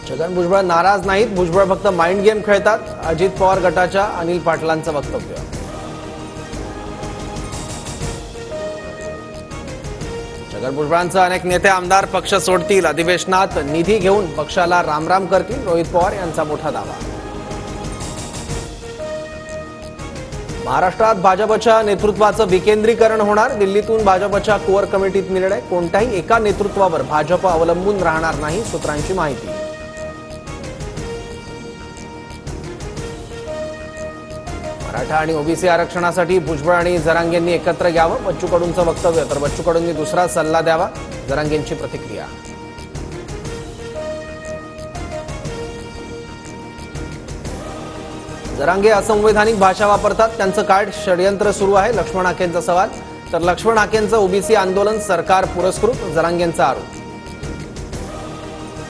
छगन भुजबळ नाराज नाहीत, भुजबळ फक्त माइंड गेम खेळतात, अजित पवार गटाच्या अनिल पाटलांचं वक्तव्य. छगन भुजबळांचे अनेक नेते आमदार पक्ष सोडतील, अधिवेशनात निधी घेऊन पक्षाला रामराम करतील, रोहित पवार यांचा मोठा दावा. महाराष्ट्रात भाजपच्या नेतृत्वाचं विकेंद्रीकरण होणार, दिल्लीतून भाजपच्या कोअर कमिटीत निर्णय, कोणत्याही एका नेतृत्वावर भाजप अवलंबून राहणार नाही, सूत्रांची माहिती. मराठा आणि ओबीसी आरक्षणासाठी भुजबळ आणि जरांगेंनी एकत्र घ्यावं, बच्चू कडूंचं वक्तव्य, तर बच्चू कडूंनी दुसरा सल्ला द्यावा, जरांगेंची प्रतिक्रिया. जरांगे असंवैधानिक भाषा वापरतात, त्यांचं काय षडयंत्र सुरू आहे, लक्ष्मण हाकेंचा सवाल, तर लक्ष्मण हाकेंचं ओबीसी आंदोलन सरकार पुरस्कृत, जरांगेंचा आरोप.